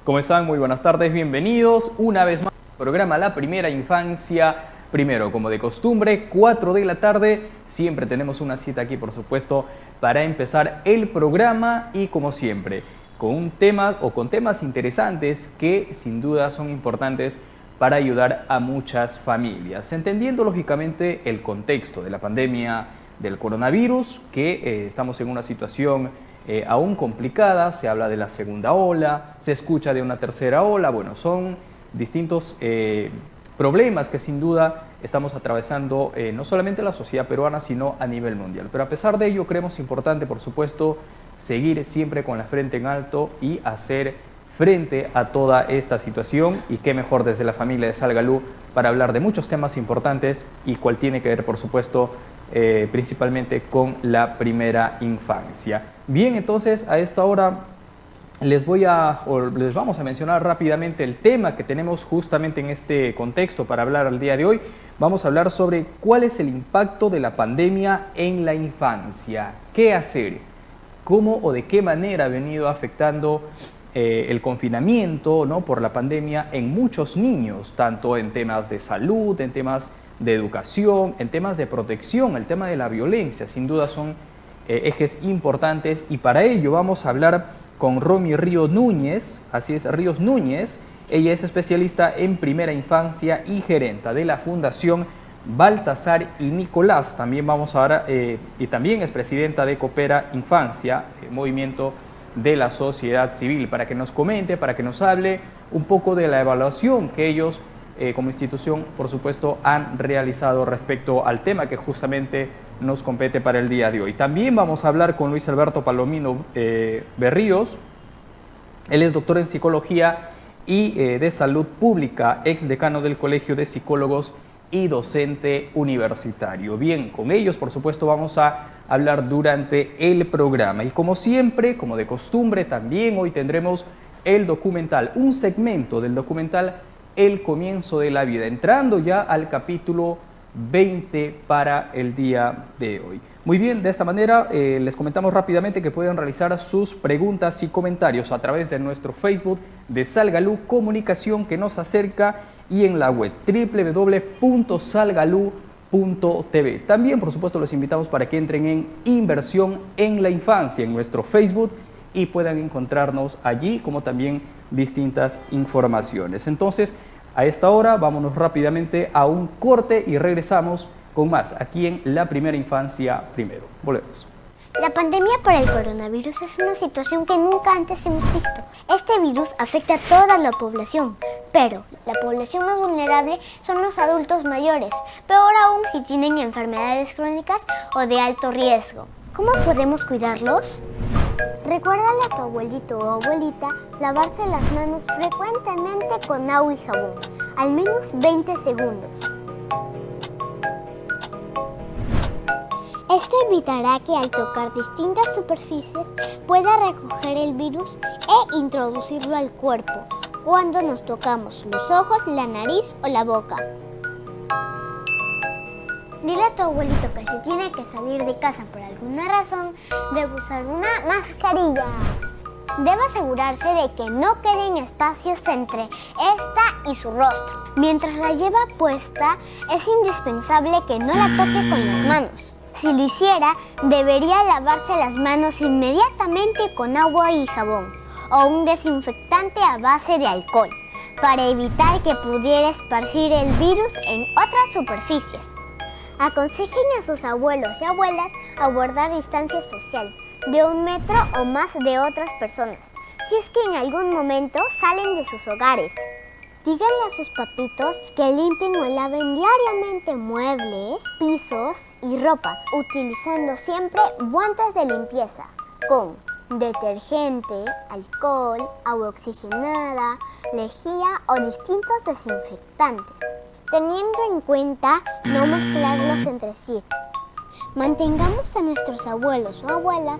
¿Cómo están? Muy buenas tardes, bienvenidos una vez más al programa La Primera Infancia. Primero, como de costumbre, 4 de la tarde, siempre tenemos una cita aquí, por supuesto, para empezar el programa y como siempre, con temas interesantes que sin duda son importantes para ayudar a muchas familias, entendiendo lógicamente el contexto de la pandemia del coronavirus, que estamos en una situación aún complicada. Se habla de la segunda ola, se escucha de una tercera ola. Bueno, son distintos problemas que sin duda estamos atravesando no solamente la sociedad peruana, sino a nivel mundial. Pero a pesar de ello, creemos importante, por supuesto, seguir siempre con la frente en alto y hacer frente a toda esta situación. Y qué mejor desde la familia de Salgalú para hablar de muchos temas importantes y cuál tiene que ver, por supuesto, principalmente con la primera infancia. Bien, entonces a esta hora les vamos a mencionar rápidamente el tema que tenemos justamente en este contexto para hablar al día de hoy. Vamos a hablar sobre cuál es el impacto de la pandemia en la infancia, qué hacer, cómo o de qué manera ha venido afectando el confinamiento, ¿no?, por la pandemia en muchos niños, tanto en temas de salud, en temas de educación, en temas de protección. El tema de la violencia sin duda son ejes importantes, y para ello vamos a hablar con Romy Ríos Núñez. Así es, Ríos Núñez. Ella es especialista en primera infancia y gerenta de la Fundación Baltasar y Nicolás. También vamos ahora, y también es presidenta de Coopera Infancia, movimiento de la sociedad civil, para que nos comente, para que nos hable un poco de la evaluación que ellos como institución, por supuesto, han realizado respecto al tema que justamente nos compete para el día de hoy. También vamos a hablar con Luis Alberto Palomino Berríos. Él es doctor en psicología y de salud pública, ex decano del Colegio de Psicólogos y docente universitario. Bien, con ellos, por supuesto, vamos a hablar durante el programa. Y como siempre, como de costumbre, también hoy tendremos el documental, un segmento del documental El Comienzo de la Vida, entrando ya al capítulo 20 para el día de hoy. Muy bien, de esta manera les comentamos rápidamente que pueden realizar sus preguntas y comentarios a través de nuestro Facebook de Salgalú Comunicación, que nos acerca, y en la web www.salgalú.tv. También, por supuesto, los invitamos para que entren en Inversión en la Infancia en nuestro Facebook y puedan encontrarnos allí, como también distintas informaciones. Entonces, a esta hora vámonos rápidamente a un corte y regresamos con más aquí en La Primera Infancia Primero. Volvemos. La pandemia por el coronavirus es una situación que nunca antes hemos visto. Este virus afecta a toda la población, pero la población más vulnerable son los adultos mayores, peor aún si tienen enfermedades crónicas o de alto riesgo. ¿Cómo podemos cuidarlos? Recuérdale a tu abuelito o abuelita lavarse las manos frecuentemente con agua y jabón, al menos 20 segundos. Esto evitará que al tocar distintas superficies pueda recoger el virus e introducirlo al cuerpo cuando nos tocamos los ojos, la nariz o la boca. Dile a tu abuelito que si tiene que salir de casa por alguna razón, debe usar una mascarilla. Debe asegurarse de que no queden espacios entre esta y su rostro. Mientras la lleva puesta, es indispensable que no la toque con las manos. Si lo hiciera, debería lavarse las manos inmediatamente con agua y jabón o un desinfectante a base de alcohol, para evitar que pudiera esparcir el virus en otras superficies. Aconsejen a sus abuelos y abuelas a guardar distancia social de 1 metro o más de otras personas, si es que en algún momento salen de sus hogares. Díganle a sus papitos que limpien o laven diariamente muebles, pisos y ropa, utilizando siempre guantes de limpieza con detergente, alcohol, agua oxigenada, lejía o distintos desinfectantes, teniendo en cuenta no mezclarlos entre sí. Mantengamos a nuestros abuelos o abuelas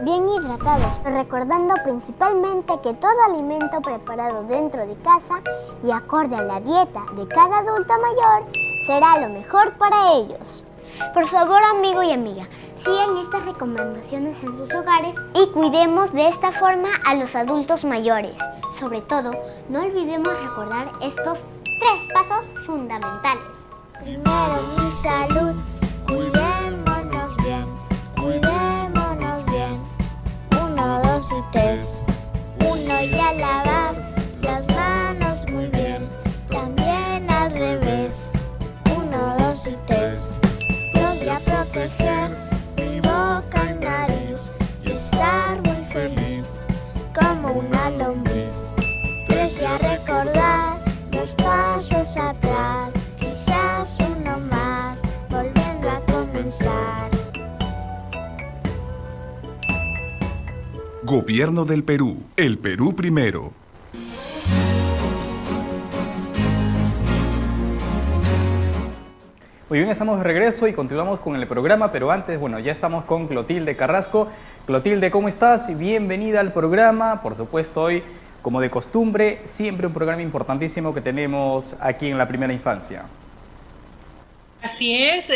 bien hidratados, recordando principalmente que todo alimento preparado dentro de casa y acorde a la dieta de cada adulto mayor será lo mejor para ellos. Por favor, amigo y amiga, sigan estas recomendaciones en sus hogares y cuidemos de esta forma a los adultos mayores. Sobre todo, no olvidemos recordar estos 3 pasos fundamentales. Primero mi salud, cuidémonos bien, cuidémonos bien. 1, 2 y 3. 1 y a lavar las manos muy bien, también al revés. 1, 2 y 3. 2 y a proteger mi boca y nariz y estar muy feliz como una lombriz. 3 y a recordar 2 pasos atrás, quizás uno más, volviendo a comenzar. Gobierno del Perú. El Perú primero. Muy bien, estamos de regreso y continuamos con el programa, pero antes, bueno, ya estamos con Clotilde Carrasco. Clotilde, ¿cómo estás? Bienvenida al programa. Por supuesto, hoy, como de costumbre, siempre un programa importantísimo que tenemos aquí en la primera infancia. Así es,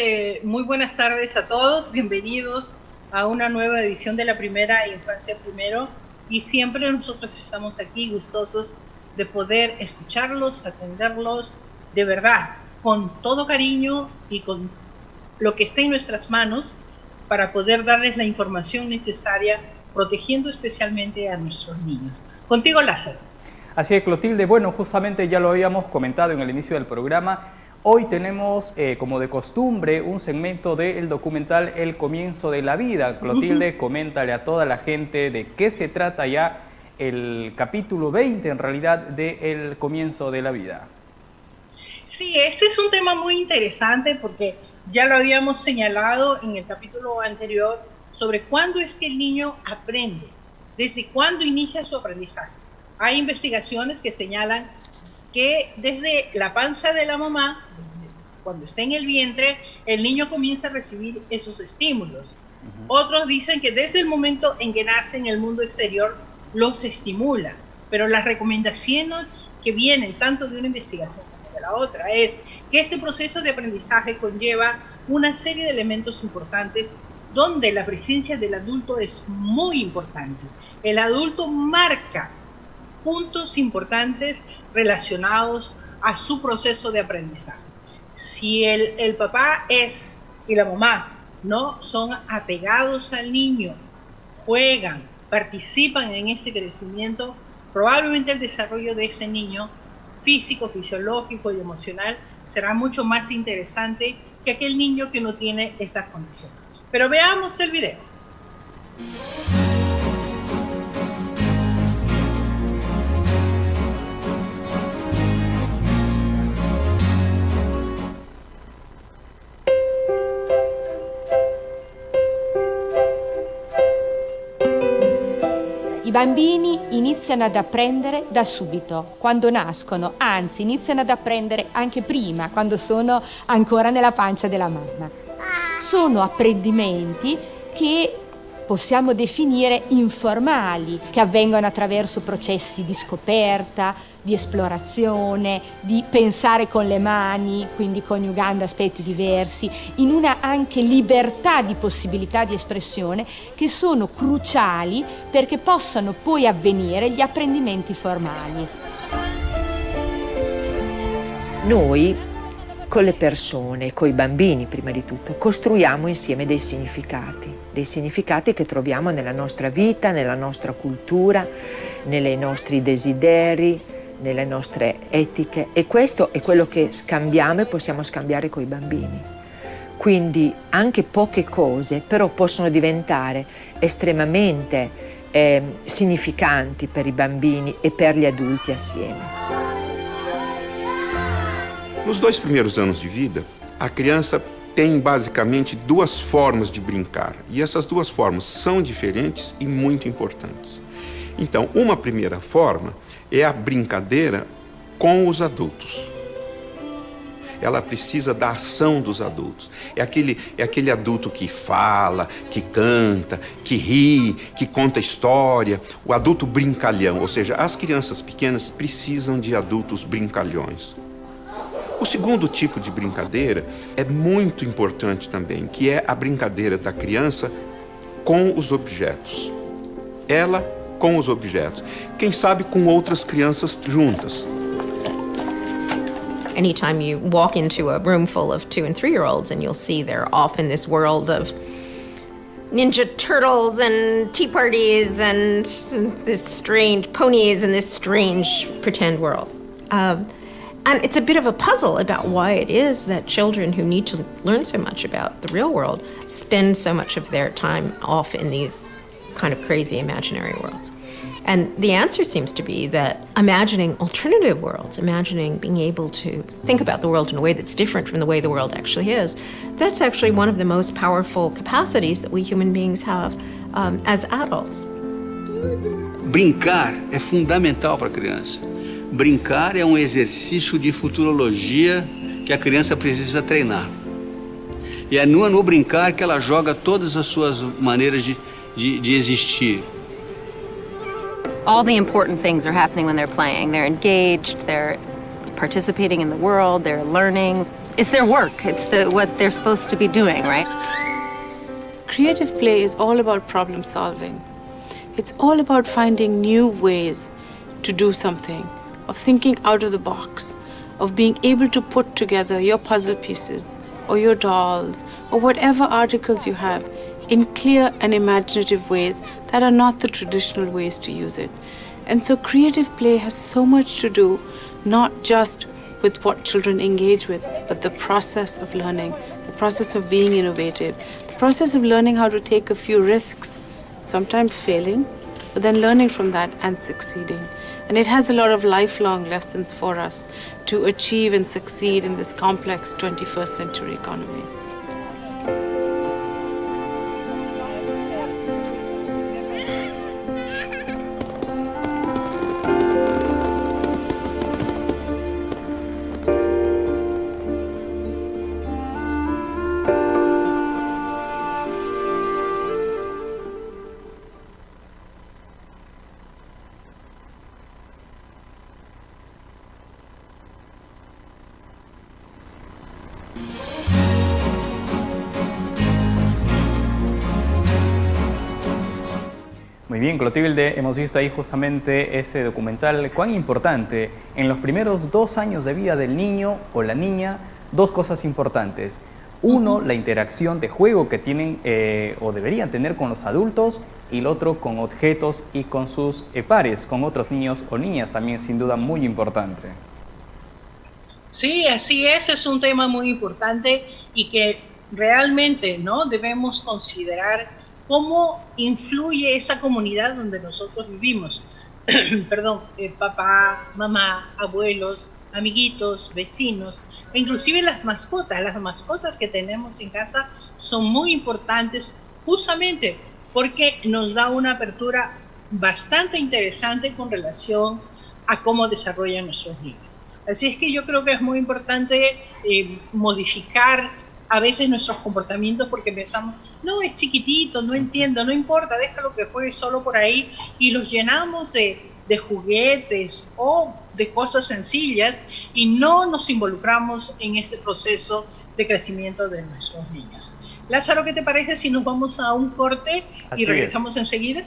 muy buenas tardes a todos, bienvenidos a una nueva edición de la primera infancia primero, y siempre nosotros estamos aquí gustosos de poder escucharlos, atenderlos de verdad, con todo cariño y con lo que esté en nuestras manos para poder darles la información necesaria, protegiendo especialmente a nuestros niños. Contigo, Lázaro. Así es, Clotilde. Bueno, justamente ya lo habíamos comentado en el inicio del programa. Hoy tenemos, como de costumbre, un segmento del documental El Comienzo de la Vida. Clotilde, coméntale a toda la gente de qué se trata ya el capítulo 20, en realidad, de El Comienzo de la Vida. Sí, este es un tema muy interesante porque ya lo habíamos señalado en el capítulo anterior sobre cuándo es que el niño aprende, desde cuándo inicia su aprendizaje. Hay investigaciones que señalan que desde la panza de la mamá, cuando está en el vientre, el niño comienza a recibir esos estímulos. Otros dicen que desde el momento en que nace en el mundo exterior, los estimula. Pero las recomendaciones que vienen tanto de una investigación como de la otra es que este proceso de aprendizaje conlleva una serie de elementos importantes donde la presencia del adulto es muy importante. El adulto marca puntos importantes relacionados a su proceso de aprendizaje. Si el papá y la mamá no son apegados al niño, juegan, participan en este crecimiento, probablemente el desarrollo de ese niño físico, fisiológico y emocional será mucho más interesante que aquel niño que no tiene estas condiciones. Pero veamos el video. I bambini iniziano ad apprendere da subito, quando nascono, anzi iniziano ad apprendere anche prima, quando sono ancora nella pancia della mamma. Sono apprendimenti che possiamo definire informali, che avvengono attraverso processi di scoperta, di esplorazione, di pensare con le mani, quindi coniugando aspetti diversi, in una anche libertà di possibilità di espressione che sono cruciali perché possano poi avvenire gli apprendimenti formali. Noi con le persone, coi bambini prima di tutto, costruiamo insieme dei significati che troviamo nella nostra vita, nella nostra cultura, nei nostri desideri, nelle nostre etiche, e questo è quello che scambiamo e possiamo scambiare coi bambini. Quindi anche poche cose però possono diventare estremamente significanti per i bambini e per gli adulti assieme. Nos 2 primeiros anos de vida, a criança tem basicamente 2 formas de brincar. E essas 2 formas são diferentes e muito importantes. Então, uma primeira forma é a brincadeira com os adultos. Ela precisa da ação dos adultos. É aquele adulto que fala, que canta, que ri, que conta história. O adulto brincalhão, ou seja, as crianças pequenas precisam de adultos brincalhões. O segundo tipo de brincadeira é muito importante também, que é a brincadeira da criança com os objetos. Ela com os objetos. Quem sabe com outras crianças juntas. Anytime you walk into a room full of 2- and 3-year-olds and you'll see they're off in this world of Ninja Turtles and tea parties and this strange ponies and this strange pretend world. And it's a bit of a puzzle about why it is that children who need to learn so much about the real world spend so much of their time off in these kind of crazy imaginary worlds. And the answer seems to be that imagining alternative worlds, imagining being able to think about the world in a way that's different from the way the world actually is, that's actually one of the most powerful capacities that we human beings have as adults. Brincar é fundamental para a criança. Brincar é um exercício de futurologia que a criança precisa treinar. E é no brincar que ela joga todas as suas maneiras de existir. All the important things are happening when they're playing. They're engaged, they're participating in the world, they're learning. It's their work, it's what they're supposed to be doing, right? Creative play is all about problem solving. It's all about finding new ways to do something, of thinking out of the box, of being able to put together your puzzle pieces or your dolls or whatever articles you have in clear and imaginative ways that are not the traditional ways to use it. And so creative play has so much to do, not just with what children engage with, but the process of learning, the process of being innovative, the process of learning how to take a few risks, sometimes failing, but then learning from that and succeeding. And it has a lot of lifelong lessons for us to achieve and succeed in this complex 21st century economy. Muy bien, Clotilde, hemos visto ahí justamente este documental. Cuán importante en los primeros 2 años de vida del niño o la niña, 2 cosas importantes. Uno, la interacción de juego que tienen o deberían tener con los adultos, y el otro con objetos y con sus pares, con otros niños o niñas, también sin duda muy importante. Sí, así es un tema muy importante y que realmente, ¿no?, debemos considerar cómo influye esa comunidad donde nosotros vivimos. Perdón, papá, mamá, abuelos, amiguitos, vecinos, e inclusive las mascotas que tenemos en casa son muy importantes justamente porque nos da una apertura bastante interesante con relación a cómo desarrollan nuestros niños. Así es que yo creo que es muy importante modificar a veces nuestros comportamientos porque pensamos, no, es chiquitito, no entiendo, no importa, déjalo que juegue solo por ahí, y los llenamos de juguetes o de cosas sencillas y no nos involucramos en este proceso de crecimiento de nuestros niños. Lázaro, ¿qué te parece si nos vamos a un corte y regresamos enseguida?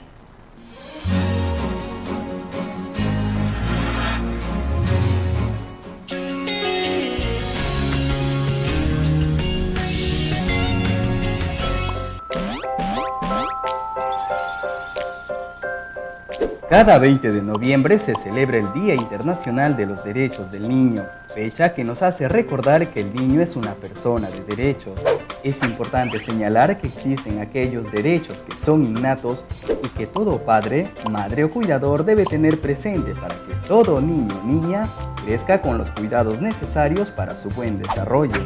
Cada 20 de noviembre se celebra el Día Internacional de los Derechos del Niño, fecha que nos hace recordar que el niño es una persona de derechos. Es importante señalar que existen aquellos derechos que son innatos y que todo padre, madre o cuidador debe tener presente para que todo niño o niña crezca con los cuidados necesarios para su buen desarrollo.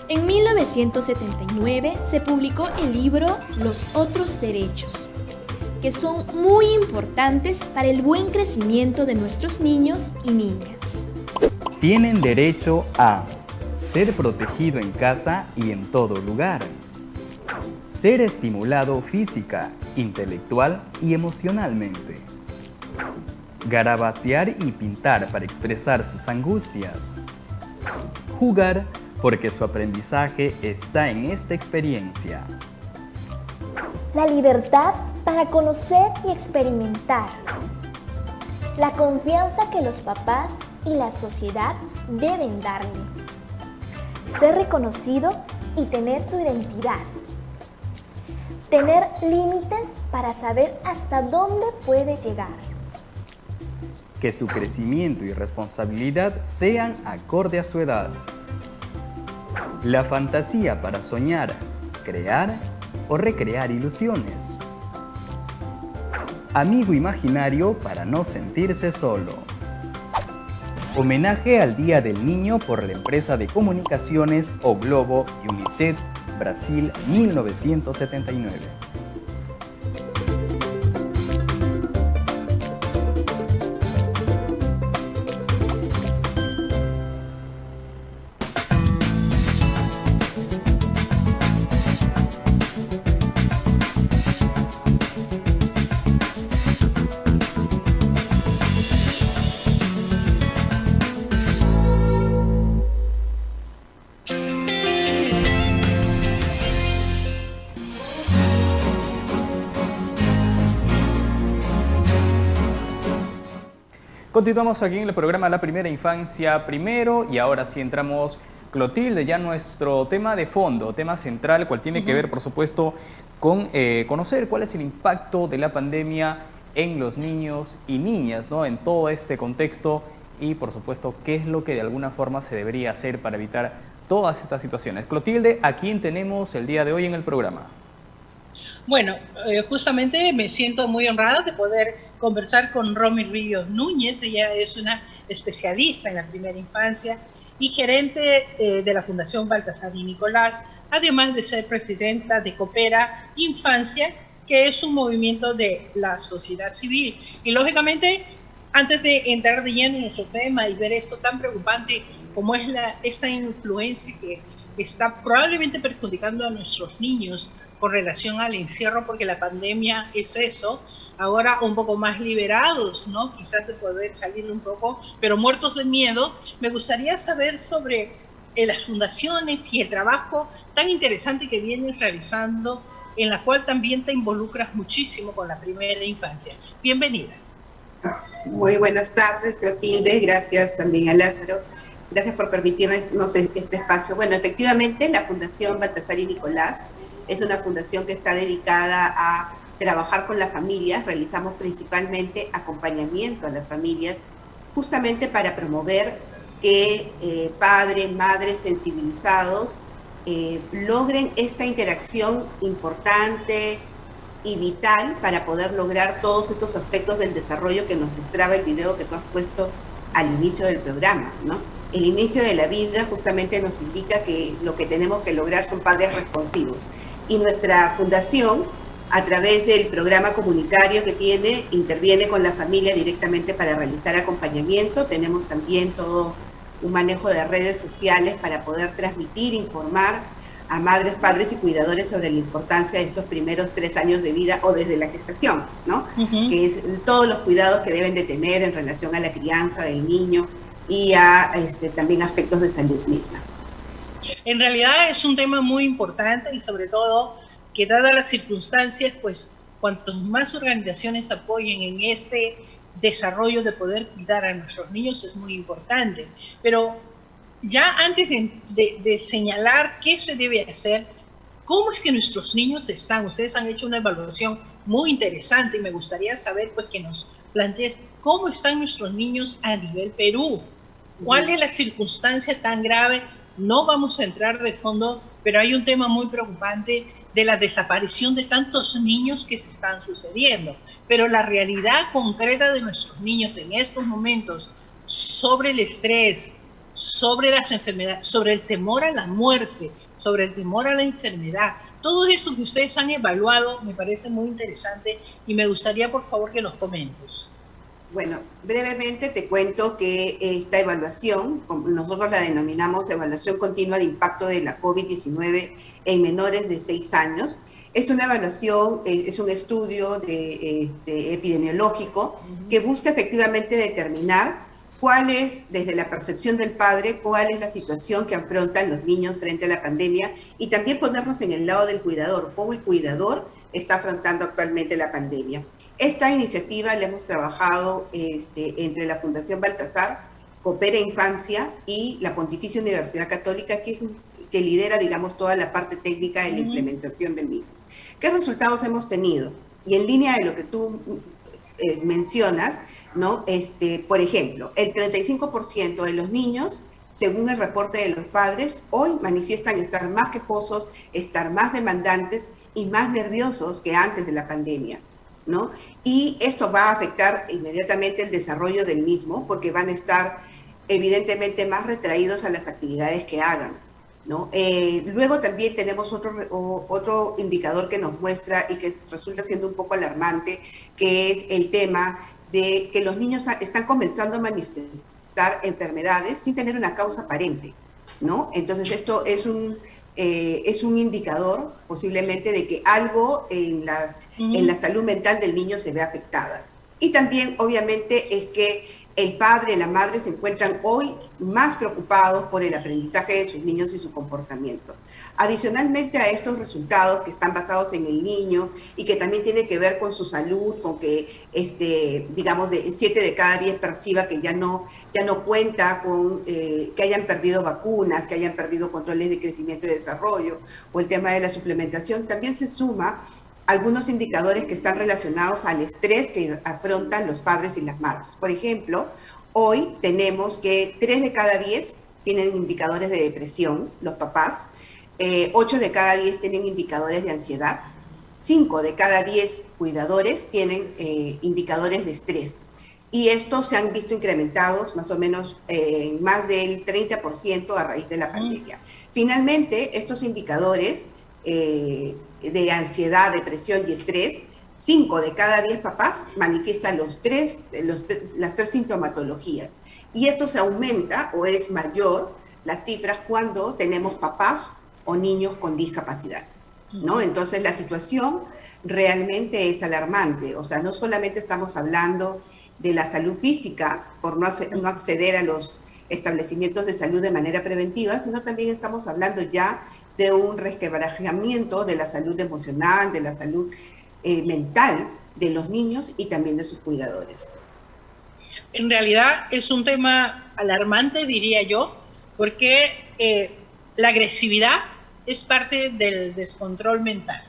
En 1979 se publicó el libro Los Otros Derechos, que son muy importantes para el buen crecimiento de nuestros niños y niñas. Tienen derecho a ser protegido en casa y en todo lugar, ser estimulado física, intelectual y emocionalmente, garabatear y pintar para expresar sus angustias, jugar, porque su aprendizaje está en esta experiencia. La libertad para conocer y experimentar. La confianza que los papás y la sociedad deben darle. Ser reconocido y tener su identidad. Tener límites para saber hasta dónde puede llegar. Que su crecimiento y responsabilidad sean acorde a su edad. La fantasía para soñar, crear o recrear ilusiones. Amigo imaginario para no sentirse solo. Homenaje al Día del Niño por la empresa de comunicaciones O Globo y UNICEF, Brasil, 1979. Continuamos aquí en el programa La Primera Infancia Primero y ahora sí entramos, Clotilde, ya nuestro tema de fondo, tema central, cual tiene que ver, por supuesto, con conocer cuál es el impacto de la pandemia en los niños y niñas, ¿no? En todo este contexto y, por supuesto, qué es lo que de alguna forma se debería hacer para evitar todas estas situaciones. Clotilde, ¿a quién tenemos el día de hoy en el programa? Bueno, justamente me siento muy honrada de poder conversar con Romy Ríos Núñez. Ella es una especialista en la primera infancia y gerente de la Fundación Baltasar y Nicolás, además de ser presidenta de Coopera Infancia, que es un movimiento de la sociedad civil. Y lógicamente, antes de entrar de lleno en nuestro tema y ver esto tan preocupante como es esta influencia que está probablemente perjudicando a nuestros niños con relación al encierro, porque la pandemia es eso, ahora un poco más liberados, ¿no? Quizás de poder salir un poco, pero muertos de miedo. Me gustaría saber sobre las fundaciones y el trabajo tan interesante que vienes realizando, en la cual también te involucras muchísimo con la primera infancia. Bienvenida. Muy buenas tardes, Clotilde. Gracias también a Lázaro. Gracias por permitirnos este espacio. Bueno, efectivamente, la Fundación Baltasar y Nicolás es una fundación que está dedicada a trabajar con las familias. Realizamos principalmente acompañamiento a las familias, justamente para promover que padres, madres sensibilizados logren esta interacción importante y vital para poder lograr todos estos aspectos del desarrollo que nos mostraba el video que tú has puesto al inicio del programa, ¿no? El inicio de la vida justamente nos indica que lo que tenemos que lograr son padres responsivos. Y nuestra fundación, a través del programa comunitario que tiene, interviene con la familia directamente para realizar acompañamiento. Tenemos también todo un manejo de redes sociales para poder transmitir, informar a madres, padres y cuidadores sobre la importancia de estos primeros 3 años de vida o desde la gestación, ¿no? Que es todos los cuidados que deben de tener en relación a la crianza del niño y a también aspectos de salud misma. En realidad es un tema muy importante y sobre todo que dadas las circunstancias, pues cuanto más organizaciones apoyen en este desarrollo de poder cuidar a nuestros niños es muy importante. Pero ya antes de señalar qué se debe hacer, ¿cómo es que nuestros niños están? Ustedes han hecho una evaluación muy interesante y me gustaría saber pues que nos plantees cómo están nuestros niños a nivel Perú. ¿Cuál es la circunstancia tan grave? No vamos a entrar de fondo, pero hay un tema muy preocupante de la desaparición de tantos niños que se están sucediendo. Pero la realidad concreta de nuestros niños en estos momentos sobre el estrés, sobre las enfermedades, sobre el temor a la muerte, sobre el temor a la enfermedad, todo eso que ustedes han evaluado me parece muy interesante y me gustaría por favor que nos comentes. Bueno, brevemente te cuento que esta evaluación, nosotros la denominamos evaluación continua de impacto de la COVID-19 en menores de 6 años. Es una evaluación, es un estudio epidemiológico que busca efectivamente determinar cuál es, desde la percepción del padre, cuál es la situación que afrontan los niños frente a la pandemia, y también ponernos en el lado del cuidador, cómo el cuidador está afrontando actualmente la pandemia. Esta iniciativa la hemos trabajado entre la Fundación Baltasar, Coopera Infancia y la Pontificia Universidad Católica, que lidera, digamos, toda la parte técnica de la implementación del mismo. ¿Qué resultados hemos tenido? Y en línea de lo que tú mencionas, ¿no? Por ejemplo, el 35% de los niños, según el reporte de los padres, hoy manifiestan estar más quejosos, estar más demandantes y más nerviosos que antes de la pandemia, ¿no? Y esto va a afectar inmediatamente el desarrollo del mismo, porque van a estar evidentemente más retraídos a las actividades que hagan, ¿no? Luego también tenemos otro indicador que nos muestra y que resulta siendo un poco alarmante, que es el tema de que los niños están comenzando a manifestar enfermedades sin tener una causa aparente, ¿no? Entonces esto es un indicador posiblemente de que algo en la salud mental del niño se ve afectada. Y también obviamente es que el padre y la madre se encuentran hoy más preocupados por el aprendizaje de sus niños y su comportamiento. Adicionalmente a estos resultados que están basados en el niño y que también tiene que ver con su salud, con que, digamos, 7 de cada 10 perciba que ya no cuenta con que hayan perdido vacunas, que hayan perdido controles de crecimiento y desarrollo, o el tema de la suplementación, también se suma algunos indicadores que están relacionados al estrés que afrontan los padres y las madres. Por ejemplo, hoy tenemos que 3 de cada 10 tienen indicadores de depresión, los papás, 8 de cada 10 tienen indicadores de ansiedad, 5 de cada 10 cuidadores tienen indicadores de estrés. Y estos se han visto incrementados más o menos en más del 30% a raíz de la pandemia. Finalmente, estos indicadores de ansiedad, depresión y estrés, 5 de cada 10 papás manifiestan las tres sintomatologías. Y esto se aumenta o es mayor las cifras cuando tenemos papás o niños con discapacidad, ¿no? Entonces la situación realmente es alarmante. O sea, no solamente estamos hablando de la salud física por no acceder a los establecimientos de salud de manera preventiva, sino también estamos hablando ya de un resquebrajamiento de la salud emocional, de la salud mental de los niños y también de sus cuidadores. En realidad es un tema alarmante, diría yo, porque la agresividad es parte del descontrol mental.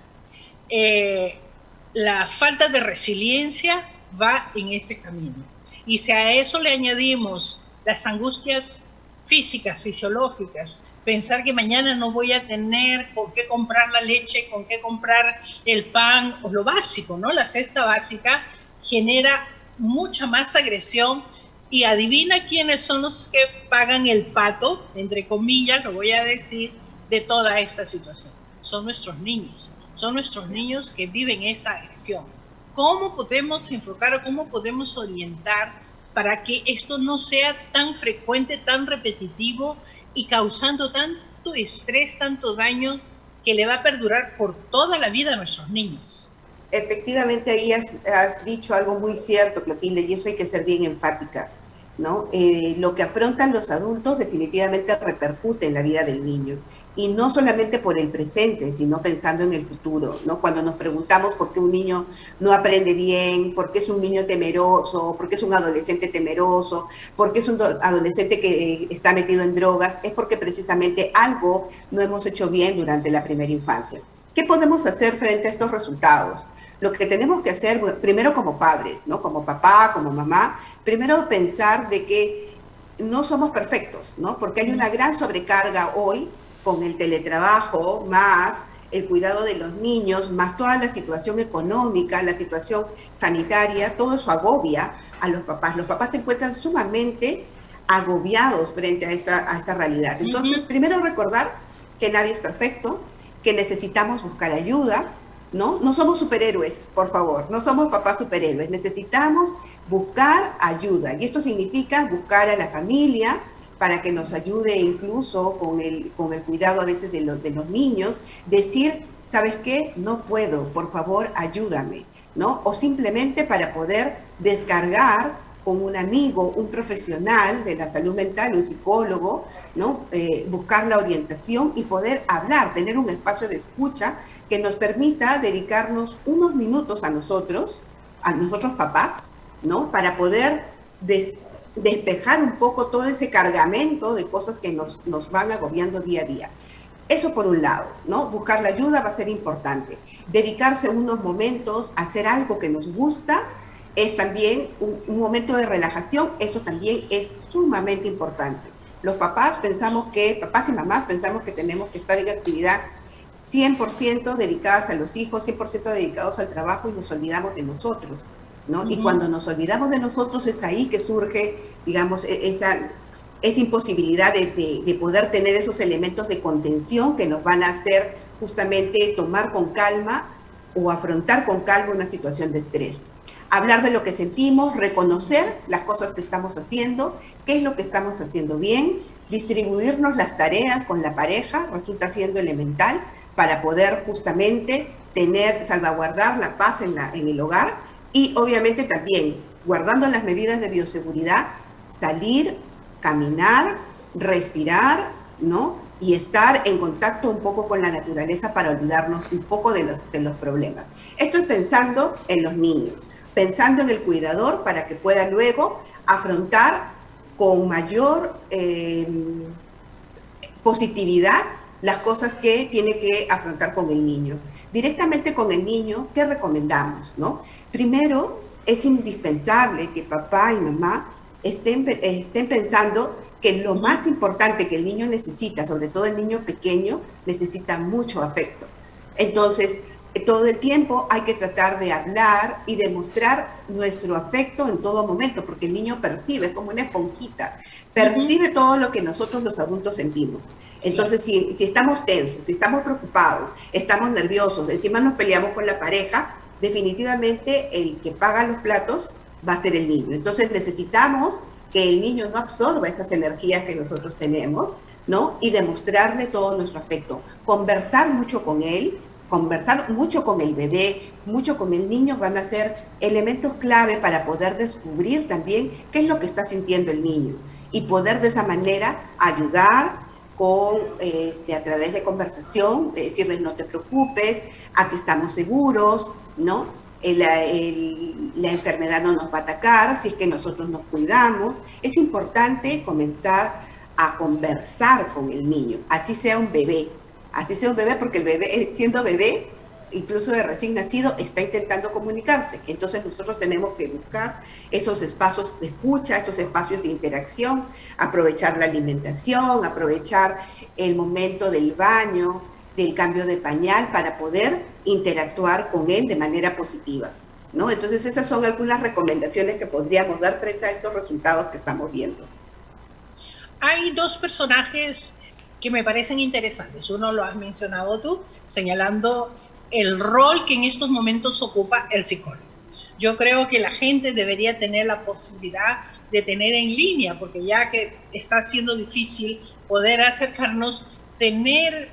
La falta de resiliencia va en ese camino. Y si a eso le añadimos las angustias físicas, fisiológicas, pensar que mañana no voy a tener con qué comprar la leche, con qué comprar el pan, o lo básico, ¿no? La cesta básica genera mucha más agresión, y adivina quiénes son los que pagan el pato, entre comillas, lo voy a decir, de toda esta situación. Son nuestros niños que viven esa agresión. ¿Cómo podemos enfocar o cómo podemos orientar para que esto no sea tan frecuente, tan repetitivo y causando tanto estrés, tanto daño que le va a perdurar por toda la vida a nuestros niños? Efectivamente, ahí has dicho algo muy cierto, Clotilde, y eso hay que ser bien enfática, ¿no? Lo que afrontan los adultos definitivamente repercute en la vida del niño, y no solamente por el presente, sino pensando en el futuro, ¿no? Cuando nos preguntamos por qué un niño no aprende bien, por qué es un niño temeroso, por qué es un adolescente temeroso, por qué es un adolescente que está metido en drogas, es porque precisamente algo no hemos hecho bien durante la primera infancia. ¿Qué podemos hacer frente a estos resultados? Lo que tenemos que hacer, primero como padres, ¿no? Como papá, como mamá, primero pensar de que no somos perfectos, ¿no? Porque hay una gran sobrecarga hoy con el teletrabajo, más el cuidado de los niños, más toda la situación económica, la situación sanitaria, todo eso agobia a los papás. Los papás se encuentran sumamente agobiados frente a esta realidad. Entonces, primero recordar que nadie es perfecto, que necesitamos buscar ayuda, ¿no? No somos superhéroes, por favor, no somos papás superhéroes, necesitamos buscar ayuda, y esto significa buscar a la familia para que nos ayude incluso con el cuidado a veces de los niños, decir, ¿sabes qué? No puedo, por favor, ayúdame, ¿no? O simplemente para poder descargar con un amigo, un profesional de la salud mental, un psicólogo, ¿no? Buscar la orientación y poder hablar, tener un espacio de escucha que nos permita dedicarnos unos minutos a nosotros papás, ¿no? Para poder despejar un poco todo ese cargamento de cosas que nos van agobiando día a día. Eso por un lado, ¿no? Buscar la ayuda va a ser importante. Dedicarse unos momentos a hacer algo que nos gusta es también un momento de relajación, eso también es sumamente importante. Los papás y mamás pensamos que tenemos que estar en actividad 100% dedicadas a los hijos, 100% dedicados al trabajo y nos olvidamos de nosotros, ¿no? Y cuando nos olvidamos de nosotros es ahí que surge, digamos, esa imposibilidad de poder tener esos elementos de contención que nos van a hacer justamente tomar con calma o afrontar con calma una situación de estrés. Hablar de lo que sentimos, reconocer las cosas que estamos haciendo, qué es lo que estamos haciendo bien, distribuirnos las tareas con la pareja, resulta siendo elemental para poder justamente salvaguardar la paz en el hogar y obviamente también, guardando las medidas de bioseguridad, salir, caminar, respirar, ¿no? Y estar en contacto un poco con la naturaleza para olvidarnos un poco de los problemas. Esto es pensando en los niños, pensando en el cuidador para que pueda luego afrontar con mayor positividad las cosas que tiene que afrontar con el niño. Directamente con el niño, ¿qué recomendamos, no? Primero, es indispensable que papá y mamá estén pensando que lo más importante que el niño necesita, sobre todo el niño pequeño, necesita mucho afecto. Entonces, todo el tiempo hay que tratar de hablar y demostrar nuestro afecto en todo momento, porque el niño percibe, es como una esponjita, percibe todo lo que nosotros los adultos sentimos. Entonces, si estamos tensos, si estamos preocupados, estamos nerviosos, encima nos peleamos con la pareja, definitivamente el que paga los platos va a ser el niño. Entonces necesitamos que el niño no absorba esas energías que nosotros tenemos, ¿no? Y demostrarle todo nuestro afecto. Conversar mucho con él, conversar mucho con el bebé, mucho con el niño van a ser elementos clave para poder descubrir también qué es lo que está sintiendo el niño y poder de esa manera ayudar a través de conversación, decirles no te preocupes, aquí estamos seguros, ¿no? La enfermedad no nos va a atacar si es que nosotros nos cuidamos. Es importante comenzar a conversar con el niño, así sea un bebé porque el bebé, siendo bebé, incluso de recién nacido, está intentando comunicarse. Entonces nosotros tenemos que buscar esos espacios de escucha, esos espacios de interacción, aprovechar la alimentación, aprovechar el momento del baño, del cambio de pañal para poder interactuar con él de manera positiva, ¿no? Entonces esas son algunas recomendaciones que podríamos dar frente a estos resultados que estamos viendo. Hay dos personajes que me parecen interesantes. Uno lo has mencionado tú, señalando el rol que en estos momentos ocupa el psicólogo. Yo creo que la gente debería tener la posibilidad de tener en línea, porque ya que está siendo difícil poder acercarnos, tener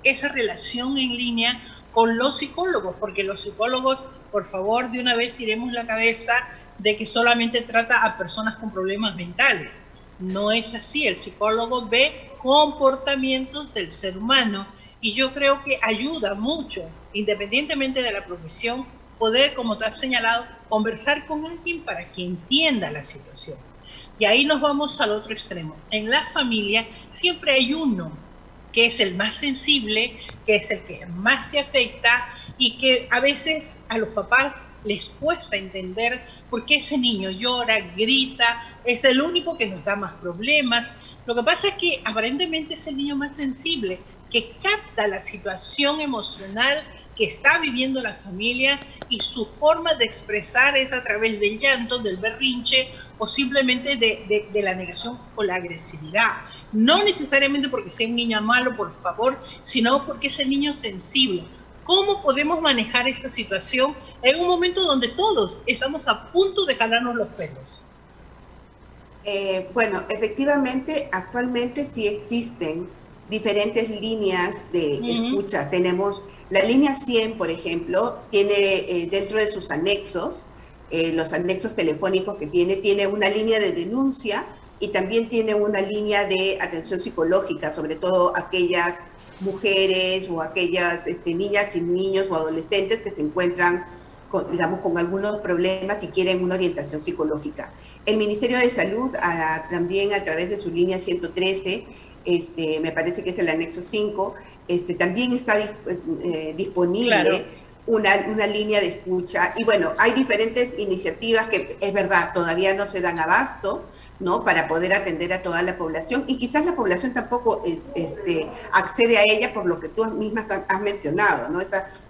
esa relación en línea con los psicólogos, porque los psicólogos, por favor, de una vez tiremos la cabeza de que solamente trata a personas con problemas mentales. No es así, el psicólogo ve comportamientos del ser humano y yo creo que ayuda mucho, independientemente de la profesión, poder, como te has señalado, conversar con alguien para que entienda la situación. Y ahí nos vamos al otro extremo. En la familia siempre hay uno que es el más sensible, que es el que más se afecta y que a veces a los papás les cuesta entender por qué ese niño llora, grita, es el único que nos da más problemas. Lo que pasa es que aparentemente es el niño más sensible, que capta la situación emocional que está viviendo la familia y su forma de expresar es a través del llanto, del berrinche o simplemente de la negación o la agresividad. No necesariamente porque sea un niño malo, por favor, sino porque es el niño sensible. ¿Cómo podemos manejar esta situación en un momento donde todos estamos a punto de jalarnos los pelos? Bueno, efectivamente, actualmente sí existen diferentes líneas de escucha. Tenemos la línea 100, por ejemplo, tiene dentro de sus anexos los anexos telefónicos que tiene una línea de denuncia y también tiene una línea de atención psicológica, sobre todo aquellas mujeres o aquellas niñas y niños o adolescentes que se encuentran con algunos problemas y quieren una orientación psicológica. El Ministerio de Salud también a través de su línea 113, me parece que es el anexo 5, también está disponible una línea de escucha. Y bueno, hay diferentes iniciativas que es verdad, todavía no se dan abasto, ¿no? Para poder atender a toda la población, y quizás la población tampoco accede a ella por lo que tú misma has mencionado, ¿no?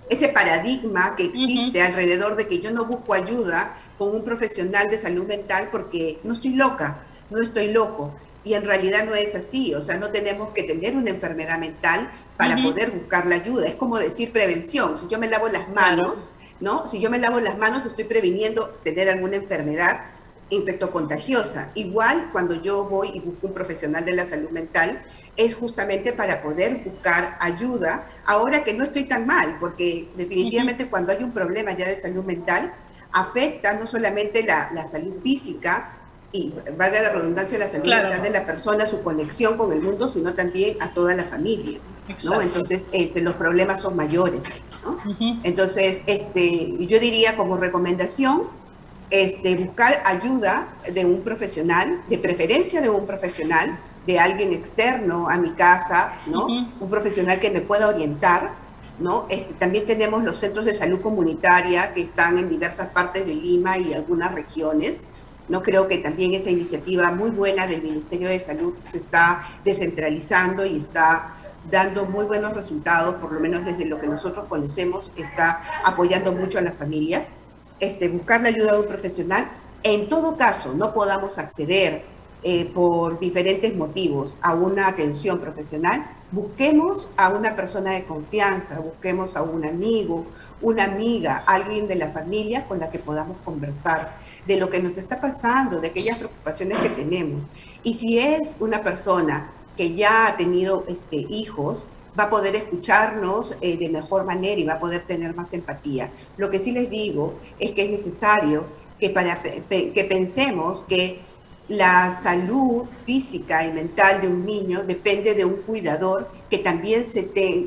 Ese paradigma que existe alrededor de que yo no busco ayuda con un profesional de salud mental porque no estoy loca, no estoy loco, y en realidad no es así. O sea, no tenemos que tener una enfermedad mental para poder buscar la ayuda. Es como decir prevención. Si yo me lavo las manos, ¿no? Si yo me lavo las manos estoy previniendo tener alguna enfermedad infectocontagiosa. Igual cuando yo voy y busco un profesional de la salud mental, es justamente para poder buscar ayuda ahora que no estoy tan mal, porque definitivamente cuando hay un problema ya de salud mental, afecta no solamente la salud física, y valga la redundancia, la salud mental de la persona, su conexión con el mundo, sino también a toda la familia, ¿no? Entonces, los problemas son mayores, ¿no? Entonces, yo diría como recomendación, buscar ayuda de un profesional, de preferencia de un profesional, de alguien externo a mi casa, ¿no? Un profesional que me pueda orientar, ¿no? También tenemos los centros de salud comunitaria que están en diversas partes de Lima y algunas regiones, ¿no? Creo que también esa iniciativa muy buena del Ministerio de Salud se está descentralizando y está dando muy buenos resultados, por lo menos desde lo que nosotros conocemos, está apoyando mucho a las familias. Buscar la ayuda de un profesional. En todo caso, no podamos acceder por diferentes motivos a una atención profesional, busquemos a una persona de confianza, busquemos a un amigo, una amiga, alguien de la familia con la que podamos conversar de lo que nos está pasando, de aquellas preocupaciones que tenemos. Y si es una persona que ya ha tenido hijos, va a poder escucharnos de mejor manera y va a poder tener más empatía. Lo que sí les digo es que es necesario que pensemos que la salud física y mental de un niño depende de un cuidador que también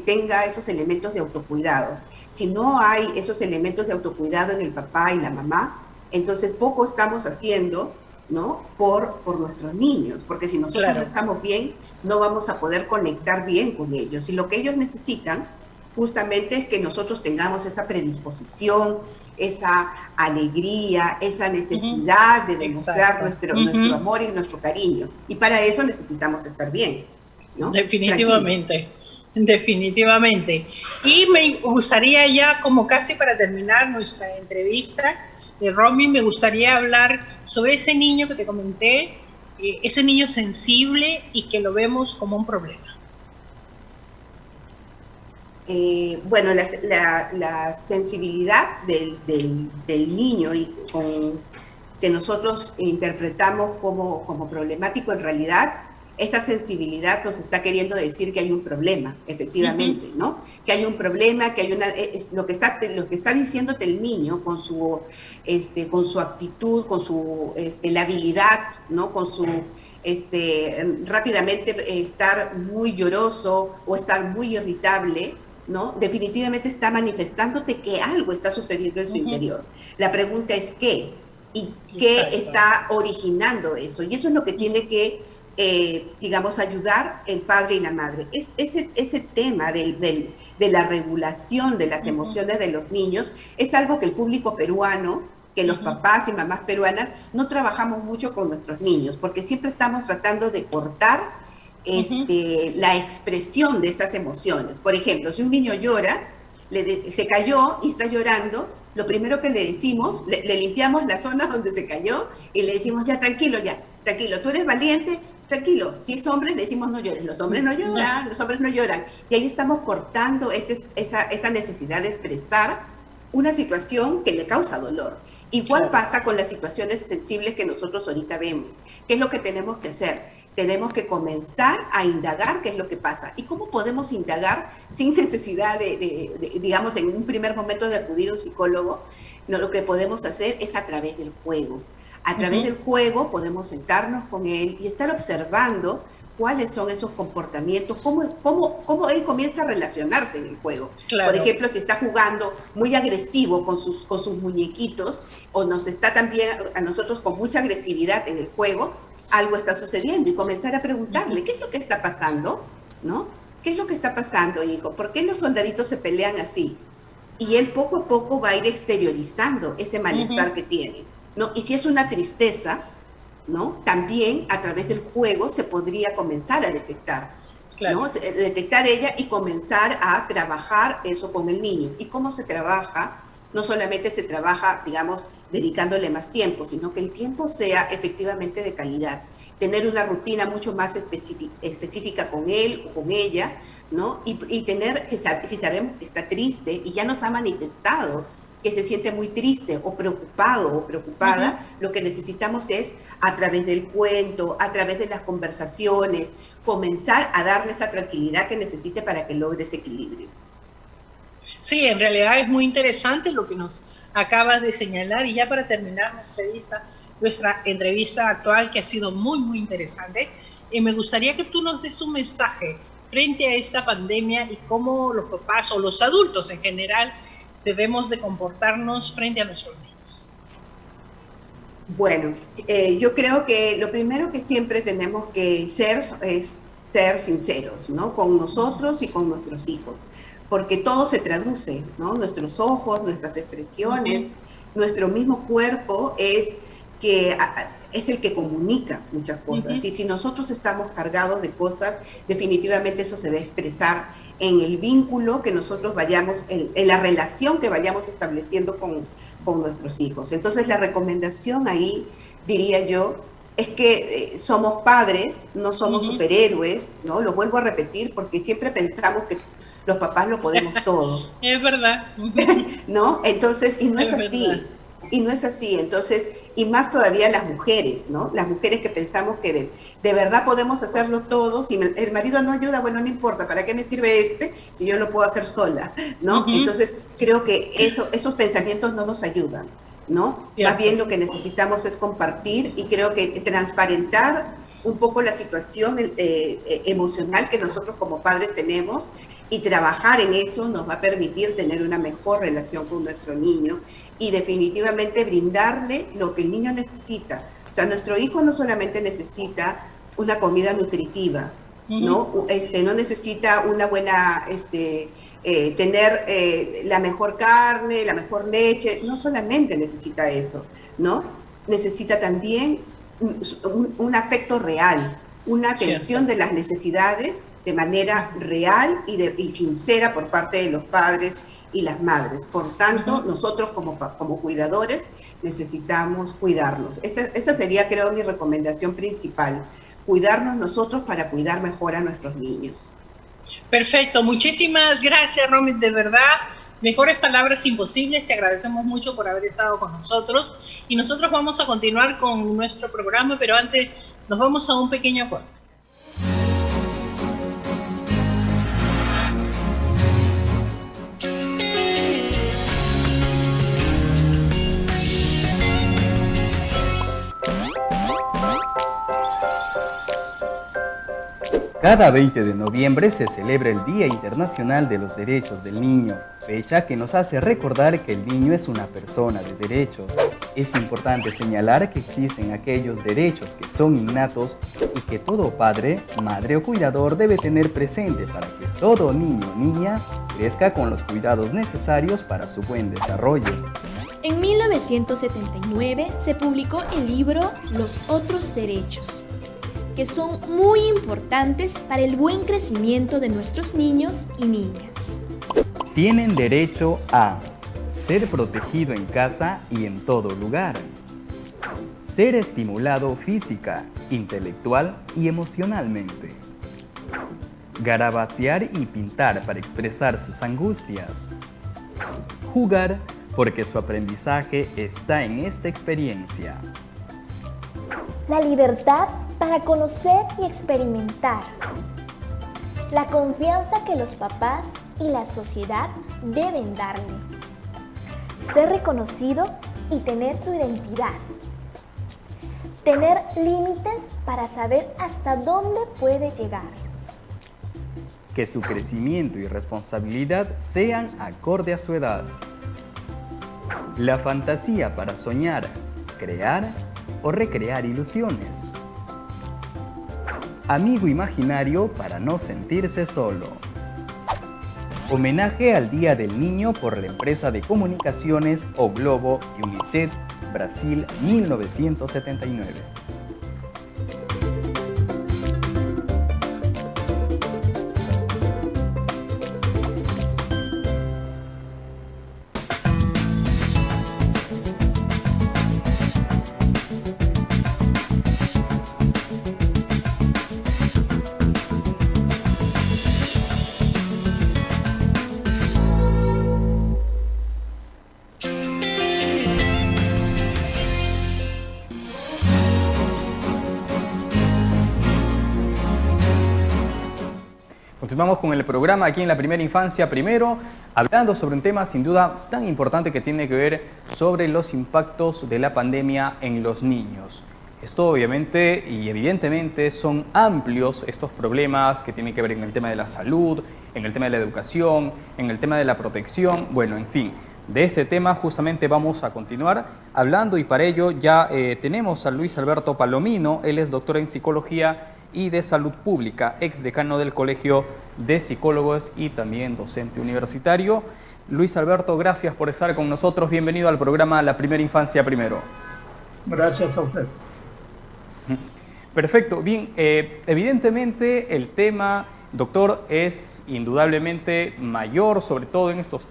tenga esos elementos de autocuidado. Si no hay esos elementos de autocuidado en el papá y la mamá, entonces poco estamos haciendo, ¿no? por nuestros niños, porque si nosotros no estamos bien, no vamos a poder conectar bien con ellos. Y lo que ellos necesitan justamente es que nosotros tengamos esa predisposición, esa alegría, esa necesidad de demostrar nuestro amor y nuestro cariño. Y para eso necesitamos estar bien, ¿no? Definitivamente, definitivamente. Y me gustaría ya, como casi para terminar nuestra entrevista, Romy, me gustaría hablar sobre ese niño que te comenté, ese niño sensible y que lo vemos como un problema. Bueno, la sensibilidad del niño y que nosotros interpretamos como problemático, en realidad, esa sensibilidad nos está queriendo decir que hay un problema, efectivamente, ¿no? Que hay un problema, que hay lo que está diciéndote el niño con su actitud, con su labilidad, ¿no? Con su rápidamente estar muy lloroso o estar muy irritable, ¿no? Definitivamente está manifestándote que algo está sucediendo en su interior. La pregunta es ¿qué? ¿Y qué está originando eso? Y eso es lo que tiene que, digamos, ayudar el padre y la madre. Ese tema de la regulación de las emociones de los niños es algo que el público peruano, que los papás y mamás peruanas no trabajamos mucho con nuestros niños, porque siempre estamos tratando de cortar la expresión de esas emociones. Por ejemplo, si un niño llora, se cayó y está llorando, lo primero que le decimos, le limpiamos la zona donde se cayó y le decimos, ya, tranquilo, tú eres valiente, tranquilo. Si es hombre, le decimos, no llores. Los hombres no lloran, los hombres no lloran. Y ahí estamos cortando esa necesidad de expresar una situación que le causa dolor. Igual pasa con las situaciones sensibles que nosotros ahorita vemos. ¿Qué es lo que tenemos que hacer? tenemos que comenzar a indagar qué es lo que pasa. ¿Y cómo podemos indagar sin necesidad digamos, en un primer momento de acudir a un psicólogo? No, lo que podemos hacer es a través del juego. A través del juego podemos sentarnos con él y estar observando cuáles son esos comportamientos, cómo él comienza a relacionarse en el juego. Claro. Por ejemplo, si está jugando muy agresivo con sus muñequitos, o nos está también a nosotros con mucha agresividad en el juego, algo está sucediendo, y comenzar a preguntarle, ¿qué es lo que está pasando? ¿No? ¿Qué es lo que está pasando, hijo? ¿Por qué los soldaditos se pelean así? Y él poco a poco va a ir exteriorizando ese malestar que tiene, ¿no? Y si es una tristeza, ¿no? También a través del juego se podría comenzar a detectar, ¿no? Detectar ella y comenzar a trabajar eso con el niño. ¿Y cómo se trabaja? No solamente se trabaja, digamos, dedicándole más tiempo, sino que el tiempo sea efectivamente de calidad. Tener una rutina mucho más específica con él o con ella, ¿no? Y tener que, si sabemos que está triste y ya nos ha manifestado que se siente muy triste o preocupado o preocupada, lo que necesitamos es, a través del cuento, a través de las conversaciones, comenzar a darle esa tranquilidad que necesite para que logre ese equilibrio. Sí, en realidad es muy interesante lo que nos acabas de señalar, y ya para terminar nuestra entrevista actual, que ha sido muy, muy interesante, me gustaría que tú nos des un mensaje frente a esta pandemia y cómo los papás o los adultos en general debemos de comportarnos frente a nuestros niños. Bueno, yo creo que lo primero que siempre tenemos que ser es ser sinceros, ¿no? Con nosotros y con nuestros hijos, porque todo se traduce, ¿no? Nuestros ojos, nuestras expresiones, nuestro mismo cuerpo es el que comunica muchas cosas. Y si nosotros estamos cargados de cosas, definitivamente eso se va a expresar en el vínculo que nosotros vayamos, en la relación que vayamos estableciendo con nuestros hijos. Entonces la recomendación ahí, diría yo, es que somos padres, no somos superhéroes, ¿no? Lo vuelvo a repetir porque siempre pensamos que los papás lo podemos todo. Es verdad. ¿No? Entonces, y no es así. Verdad. Y no es así. Entonces, y más todavía las mujeres, ¿no? Las mujeres que pensamos que de verdad podemos hacerlo todo. Si el marido no ayuda, bueno, no importa, ¿para qué me sirve si yo lo puedo hacer sola? ¿No? Entonces, creo que esos pensamientos no nos ayudan, ¿no? Más bien lo que necesitamos es compartir, y creo que transparentar un poco la situación emocional que nosotros como padres tenemos, y trabajar en eso nos va a permitir tener una mejor relación con nuestro niño y definitivamente brindarle lo que el niño necesita. O sea, nuestro hijo no solamente necesita una comida nutritiva, ¿no? No necesita una buena, tener la mejor carne, la mejor leche, no solamente necesita eso, ¿no? Necesita también un afecto real, una atención de las necesidades de manera real y sincera por parte de los padres y las madres. Por tanto, nosotros como cuidadores necesitamos cuidarnos. Esa sería, creo, mi recomendación principal. Cuidarnos nosotros para cuidar mejor a nuestros niños. Perfecto. Muchísimas gracias, Romy. De verdad, mejores palabras imposibles. Te agradecemos mucho por haber estado con nosotros. Y nosotros vamos a continuar con nuestro programa, pero antes nos vamos a un pequeño corte. Cada 20 de noviembre se celebra el Día Internacional de los Derechos del Niño, fecha que nos hace recordar que el niño es una persona de derechos. Es importante señalar que existen aquellos derechos que son innatos y que todo padre, madre o cuidador debe tener presente para que todo niño o niña crezca con los cuidados necesarios para su buen desarrollo. En 1979 se publicó el libro Los Otros Derechos, que son muy importantes para el buen crecimiento de nuestros niños y niñas. Tienen derecho a ser protegido en casa y en todo lugar, ser estimulado física, intelectual y emocionalmente, garabatear y pintar para expresar sus angustias, jugar porque su aprendizaje está en esta experiencia. La libertad para conocer y experimentar. La confianza que los papás y la sociedad deben darle. Ser reconocido y tener su identidad. Tener límites para saber hasta dónde puede llegar. Que su crecimiento y responsabilidad sean acorde a su edad. La fantasía para soñar, crear o recrear ilusiones. Amigo imaginario para no sentirse solo. Homenaje al Día del Niño por la empresa de comunicaciones O Globo y UNICEF, Brasil, 1979. Continuamos con el programa aquí en La Primera Infancia Primero, hablando sobre un tema sin duda tan importante que tiene que ver sobre los impactos de la pandemia en los niños. Esto obviamente y evidentemente son amplios estos problemas que tienen que ver en el tema de la salud, en el tema de la educación, en el tema de la protección, bueno, en fin. De este tema justamente vamos a continuar hablando y para ello ya tenemos a Luis Alberto Palomino, él es doctor en Psicología y de Salud Pública, ex decano del Colegio de Psicólogos y también docente universitario. Luis Alberto, gracias por estar con nosotros. Bienvenido al programa La Primera Infancia Primero. Gracias a usted. Perfecto. Bien, evidentemente el tema, doctor, es indudablemente mayor, sobre todo en estos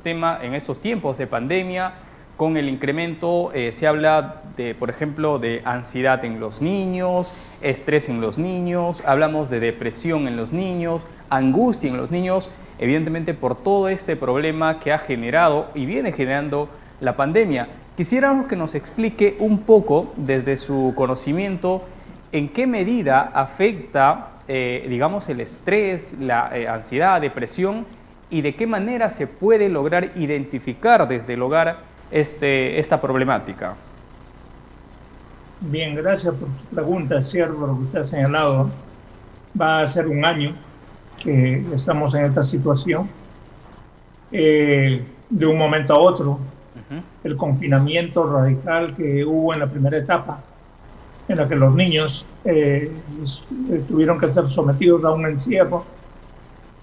tiempos de pandemia. Con el incremento se habla de, por ejemplo, de ansiedad en los niños, estrés en los niños, hablamos de depresión en los niños, angustia en los niños, evidentemente por todo este problema que ha generado y viene generando la pandemia. Quisiéramos que nos explique un poco, desde su conocimiento, en qué medida afecta, digamos, el estrés, la ansiedad, depresión, y de qué manera se puede lograr identificar desde el hogar esta problemática. Bien, gracias por su pregunta. Es cierto lo que usted ha señalado. Va a ser un año que estamos en esta situación. De un momento a otro, el confinamiento radical que hubo en la primera etapa, en la que los niños tuvieron que ser sometidos a un encierro,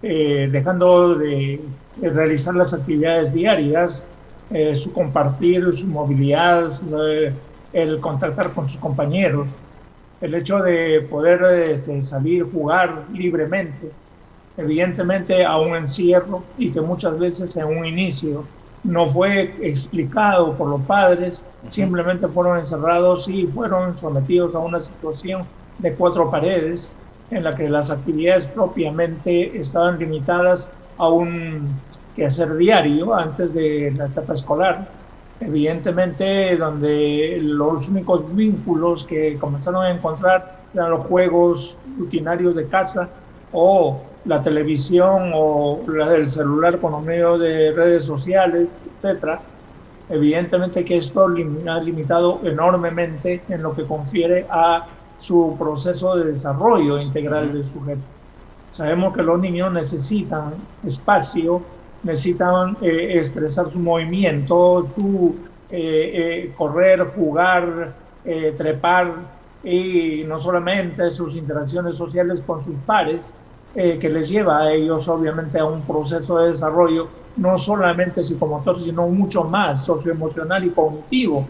dejando de realizar las actividades diarias, su compartir, su movilidad, el contactar con sus compañeros, el hecho de poder salir, jugar libremente, evidentemente a un encierro y que muchas veces en un inicio no fue explicado por los padres, simplemente fueron encerrados y fueron sometidos a una situación de cuatro paredes en la que las actividades propiamente estaban limitadas a un quehacer diario antes de la etapa escolar. Evidentemente, donde los únicos vínculos que comenzaron a encontrar eran los juegos rutinarios de casa o la televisión o el celular con medio de redes sociales, etc. Evidentemente que esto ha limitado enormemente en lo que confiere a su proceso de desarrollo integral del sujeto. Sabemos que los niños necesitan espacio, necesitan expresar su movimiento, su correr, jugar, trepar, y no solamente sus interacciones sociales con sus pares, que les lleva a ellos obviamente a un proceso de desarrollo no solamente psicomotor, sino mucho más socioemocional y cognitivo.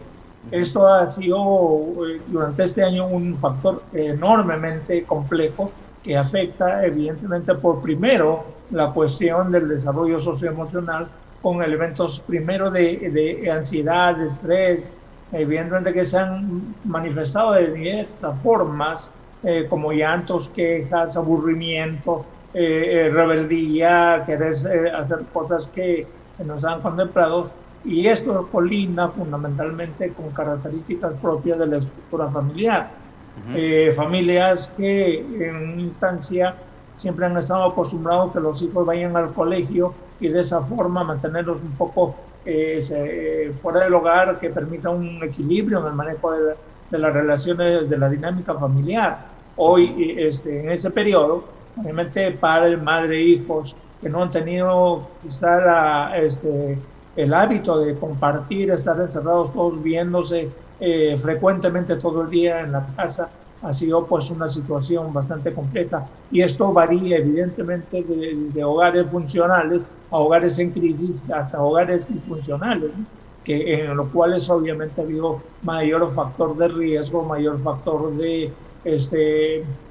Esto ha sido durante este año un factor enormemente complejo que afecta evidentemente por primero la cuestión del desarrollo socioemocional con elementos primero de ansiedad, de estrés, evidentemente que se han manifestado de diversas formas como llantos, quejas, aburrimiento, rebeldía, querer hacer cosas que nos han contemplado, y esto colinda fundamentalmente con características propias de la estructura familiar. Familias que en una instancia siempre han estado acostumbrados que los hijos vayan al colegio y de esa forma mantenerlos un poco fuera del hogar, que permita un equilibrio en el manejo de las relaciones, de la dinámica familiar. Hoy, en ese periodo, obviamente padre, madre, hijos que no han tenido quizá el hábito de compartir, estar encerrados todos viéndose frecuentemente todo el día en la casa, ha sido pues una situación bastante compleja, y esto varía evidentemente desde hogares funcionales a hogares en crisis hasta hogares disfuncionales, ¿no? En los cuales obviamente ha habido mayor factor de riesgo, mayor factor de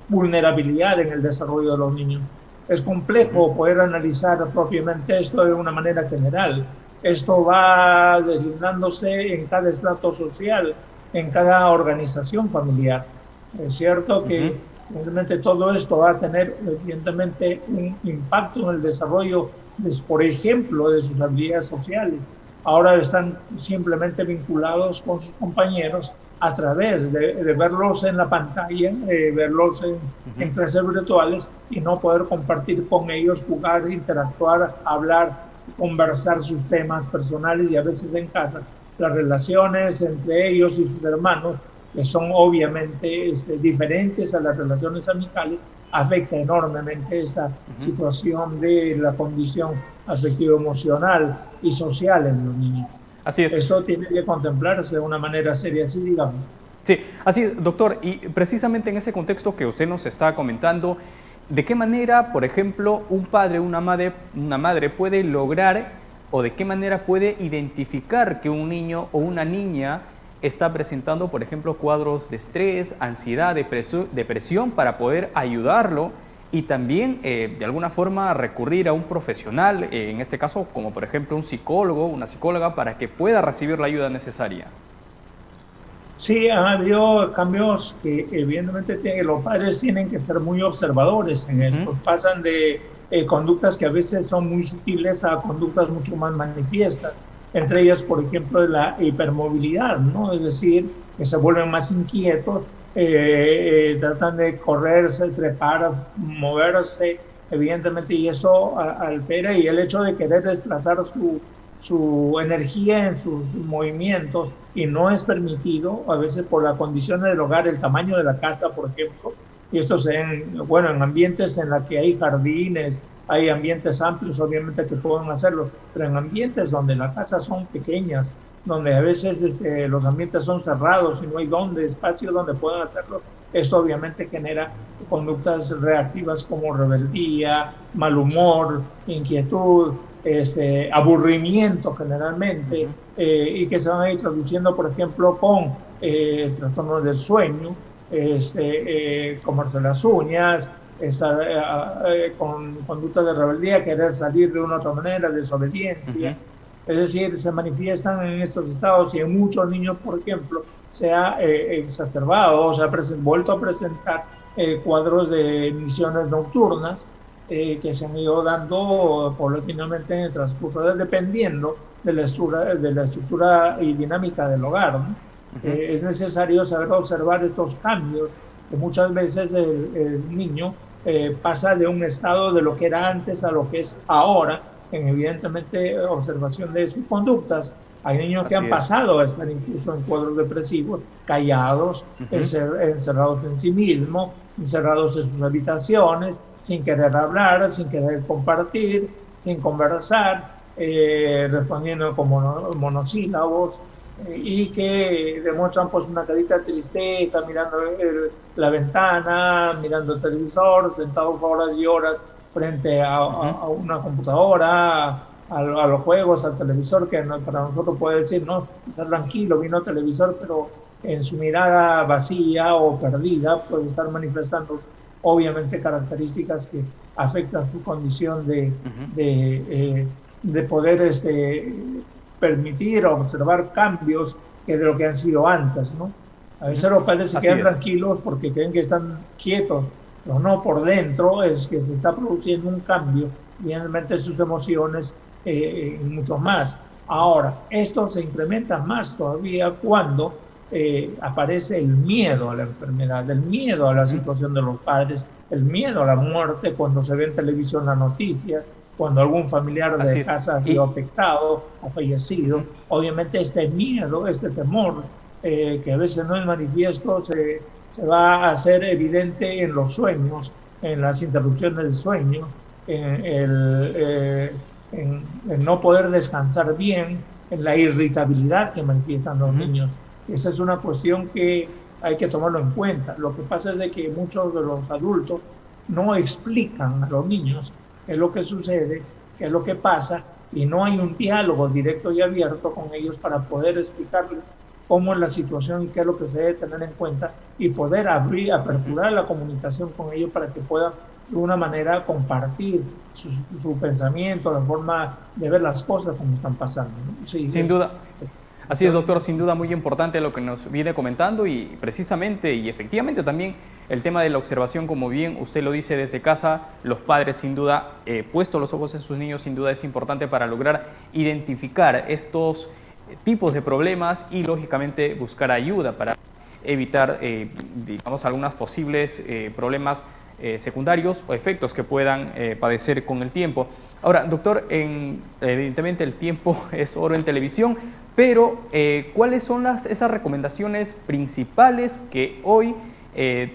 vulnerabilidad en el desarrollo de los niños. Es complejo poder analizar propiamente esto de una manera general. Esto va deslizándose en cada estrato social, en cada organización familiar. Es cierto que evidentemente todo esto va a tener evidentemente un impacto en el desarrollo, por ejemplo, de sus habilidades sociales. Ahora están simplemente vinculados con sus compañeros a través de verlos en la pantalla, verlos en clases virtuales y no poder compartir con ellos, jugar, interactuar, hablar, conversar sus temas personales, y a veces en casa las relaciones entre ellos y sus hermanos, que son obviamente diferentes a las relaciones amicales, afecta enormemente esta situación de la condición afectivo-emocional y social en los niños. Así es. Eso tiene que contemplarse de una manera seria, así digamos. Sí, así es, doctor. Y precisamente en ese contexto que usted nos está comentando, ¿de qué manera, por ejemplo, un padre o una madre puede lograr, o de qué manera puede identificar que un niño o una niña está presentando, por ejemplo, cuadros de estrés, ansiedad, depresión, para poder ayudarlo y también de alguna forma recurrir a un profesional, en este caso como por ejemplo un psicólogo, una psicóloga, para que pueda recibir la ayuda necesaria? Sí, ha habido cambios que evidentemente los padres tienen que ser muy observadores en esto. Pasan de conductas que a veces son muy sutiles a conductas mucho más manifiestas. Entre ellas, por ejemplo, la hipermovilidad, ¿no? Es decir, que se vuelven más inquietos, tratan de correrse, trepar, moverse, evidentemente, y eso altera, y el hecho de querer desplazar su energía en sus movimientos, y no es permitido, a veces por las condiciones del hogar, el tamaño de la casa, por ejemplo, y esto en ambientes en los que hay jardines, hay ambientes amplios, obviamente, que pueden hacerlo, pero en ambientes donde las casas son pequeñas, donde a veces los ambientes son cerrados y no hay espacio donde puedan hacerlo, esto obviamente genera conductas reactivas como rebeldía, mal humor, inquietud, aburrimiento generalmente, y que se van a ir traduciendo, por ejemplo, con trastornos del sueño, comerse las uñas, con conductas de rebeldía, querer salir de una u otra manera, desobediencia. Es decir, se manifiestan en estos estados, y en muchos niños, por ejemplo, se ha exacerbado o se ha vuelto a presentar cuadros de misiones nocturnas que se han ido dando paulatinamente en el transcurso, dependiendo de la estructura y dinámica del hogar, ¿no? Es necesario saber observar estos cambios, que muchas veces el niño pasa de un estado de lo que era antes a lo que es ahora, en evidentemente observación de sus conductas. Hay niños que han pasado a estar incluso en cuadros depresivos, callados, encerrados en sí mismos, encerrados en sus habitaciones, sin querer hablar, sin querer compartir, sin conversar, respondiendo con monosílabos, y que demuestran pues una carita de tristeza, mirando la ventana, mirando el televisor, sentados horas y horas frente a una computadora, a los juegos, al televisor, que para nosotros puede decir, no, está tranquilo, vino el televisor, pero en su mirada vacía o perdida puede estar manifestando obviamente características que afectan su condición de poder permitir o observar cambios que de lo que han sido antes, ¿no? A veces los padres se quedan tranquilos porque creen que están quietos, pero no, por dentro es que se está produciendo un cambio, y realmente sus emociones mucho más. Ahora, esto se incrementa más todavía cuando aparece el miedo a la enfermedad, el miedo a la situación de los padres, el miedo a la muerte cuando se ve en televisión la noticia, cuando algún familiar de casa ha sido afectado, ha fallecido. Obviamente este miedo, este temor, que a veces no es manifiesto, se va a hacer evidente en los sueños, en las interrupciones del sueño, en el no poder descansar bien, en la irritabilidad que manifiestan los niños. Esa es una cuestión que hay que tomarlo en cuenta. Lo que pasa es de que muchos de los adultos no explican a los niños qué es lo que sucede, qué es lo que pasa, y no hay un diálogo directo y abierto con ellos para poder explicarles cómo es la situación y qué es lo que se debe tener en cuenta, y poder aperturar la comunicación con ellos para que puedan de una manera compartir su pensamiento, la forma de ver las cosas como están pasando, ¿no? Sí, sin duda. Así es, doctor, sin duda muy importante lo que nos viene comentando, y precisamente y efectivamente también el tema de la observación, como bien usted lo dice desde casa, los padres sin duda, puesto los ojos en sus niños, sin duda es importante para lograr identificar estos tipos de problemas y lógicamente buscar ayuda para evitar, digamos, algunos posibles problemas secundarios o efectos que puedan padecer con el tiempo. Ahora, doctor, evidentemente el tiempo es oro en televisión, pero ¿cuáles son esas recomendaciones principales que hoy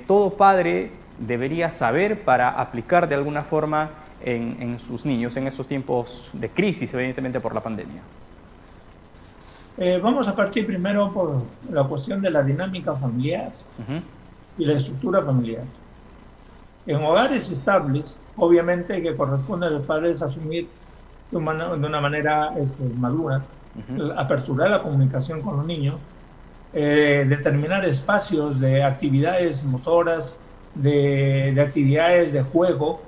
todo padre debería saber para aplicar de alguna forma en sus niños en estos tiempos de crisis, evidentemente por la pandemia? Vamos a partir primero por la cuestión de la dinámica familiar y la estructura familiar. En hogares estables, obviamente que corresponde a los padres asumir de una manera madura, aperturar la comunicación con los niños, determinar espacios de actividades motoras, de actividades de juego.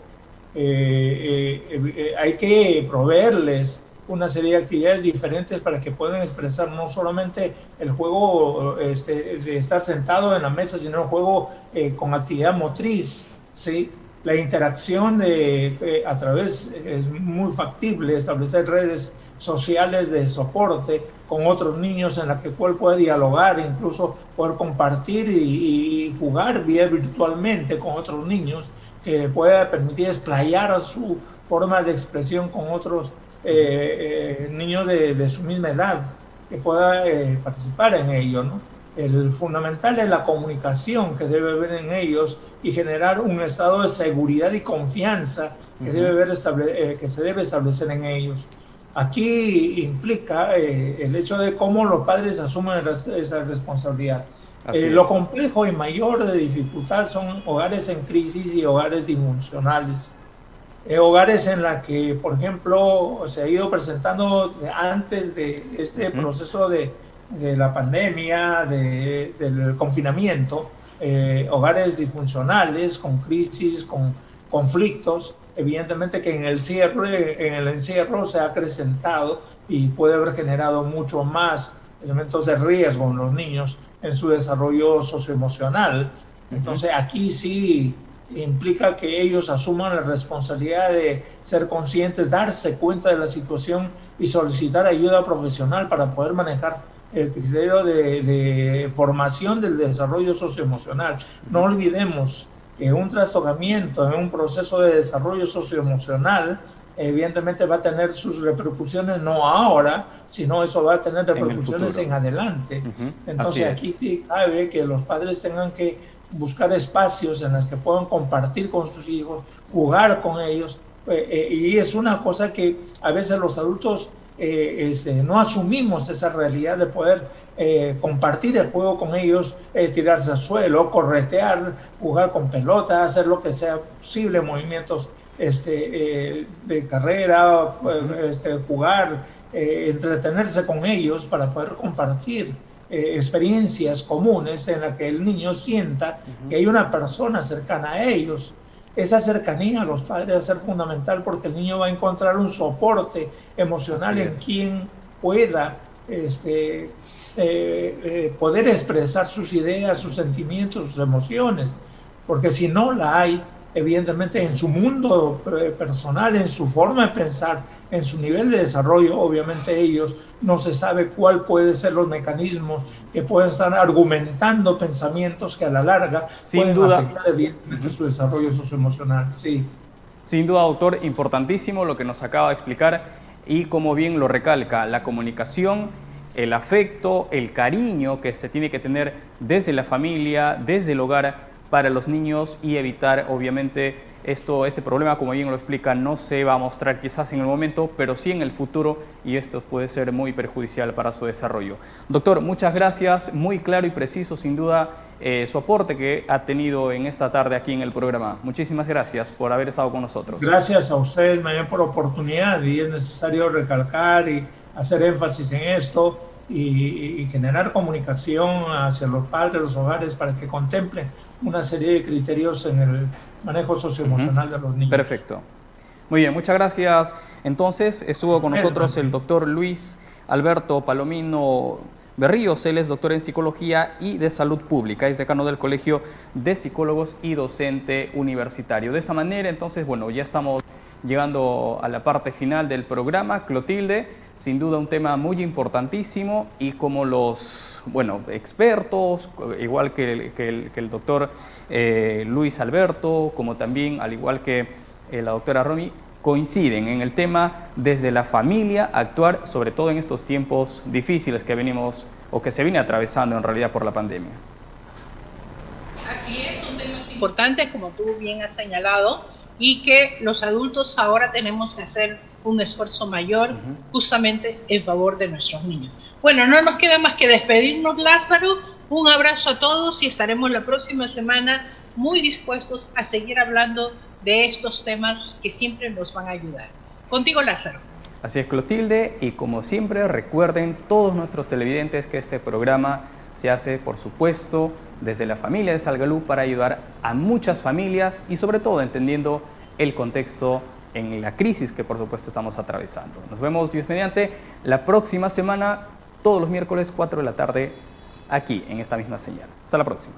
Hay que proveerles una serie de actividades diferentes para que puedan expresar no solamente el juego de estar sentado en la mesa, sino el juego con actividad motriz, ¿sí? La interacción a través, es muy factible establecer redes sociales de soporte con otros niños en la que cual puede dialogar, incluso poder compartir y jugar virtualmente con otros niños, que le pueda permitir explayar su forma de expresión con otros niños de su misma edad, que pueda participar en ello, ¿no? El fundamental es la comunicación que debe haber en ellos y generar un estado de seguridad y confianza que, que se debe establecer en ellos. Aquí implica el hecho de cómo los padres asumen esa responsabilidad. Lo complejo y mayor de dificultad son hogares en crisis y hogares disfuncionales. Hogares en la que, por ejemplo, se ha ido presentando antes de este proceso de la pandemia, del confinamiento, hogares disfuncionales, con crisis, con conflictos, evidentemente que en el encierro se ha acrecentado y puede haber generado mucho más elementos de riesgo en los niños en su desarrollo socioemocional. Entonces aquí sí implica que ellos asuman la responsabilidad de ser conscientes, darse cuenta de la situación y solicitar ayuda profesional para poder manejar el criterio de formación del desarrollo socioemocional. No olvidemos que un trastocamiento en un proceso de desarrollo socioemocional evidentemente va a tener sus repercusiones no ahora, sino eso va a tener repercusiones en adelante. Entonces aquí sí cabe que los padres tengan que buscar espacios en los que puedan compartir con sus hijos, jugar con ellos, y es una cosa que a veces los adultos no asumimos esa realidad de poder compartir el juego con ellos, tirarse al suelo, corretear, jugar con pelota, hacer lo que sea posible, movimientos de carrera, jugar, entretenerse con ellos para poder compartir experiencias comunes en las que el niño sienta que hay una persona cercana a ellos. Esa cercanía a los padres va a ser fundamental porque el niño va a encontrar un soporte emocional en quien pueda poder expresar sus ideas, sus sentimientos, sus emociones, porque si no la hay, evidentemente en su mundo personal, en su forma de pensar, en su nivel de desarrollo, obviamente ellos no se sabe cuál puede ser los mecanismos que pueden estar argumentando pensamientos que a la larga pueden afectar evidentemente su desarrollo socioemocional. Sí. Sin duda, doctor, importantísimo lo que nos acaba de explicar y como bien lo recalca, la comunicación, el afecto, el cariño que se tiene que tener desde la familia, desde el hogar para los niños y evitar, obviamente, este problema, como bien lo explica, no se va a mostrar quizás en el momento, pero sí en el futuro, y esto puede ser muy perjudicial para su desarrollo. Doctor, muchas gracias, muy claro y preciso, sin duda, su aporte que ha tenido en esta tarde aquí en el programa. Muchísimas gracias por haber estado con nosotros. Gracias a ustedes, más bien por la oportunidad, y es necesario recalcar y hacer énfasis en esto y generar comunicación hacia los padres, los hogares, para que contemplen una serie de criterios en el manejo socioemocional de los niños. Perfecto. Muy bien, muchas gracias. Entonces, estuvo con nosotros el doctor Luis Alberto Palomino Berríos. Él es doctor en Psicología y de Salud Pública, es decano del Colegio de Psicólogos y docente universitario. De esa manera, entonces, bueno, ya estamos llegando a la parte final del programa. Clotilde, sin duda un tema muy importantísimo, y como los expertos, igual que el doctor Luis Alberto, como también, al igual que la doctora Romy, coinciden en el tema desde la familia, actuar sobre todo en estos tiempos difíciles que venimos o que se viene atravesando en realidad por la pandemia. Así es, un tema importante, como tú bien has señalado, y que los adultos ahora tenemos que hacer un esfuerzo mayor justamente en favor de nuestros niños. Bueno, no nos queda más que despedirnos, Lázaro. Un abrazo a todos y estaremos la próxima semana muy dispuestos a seguir hablando de estos temas que siempre nos van a ayudar. Contigo, Lázaro. Así es, Clotilde, y como siempre recuerden todos nuestros televidentes que este programa se hace, por supuesto, desde la familia de Salgalú para ayudar a muchas familias y sobre todo entendiendo el contexto en la crisis que por supuesto estamos atravesando. Nos vemos, Dios mediante, la próxima semana, todos los miércoles 4 de la tarde, aquí en esta misma señal. Hasta la próxima.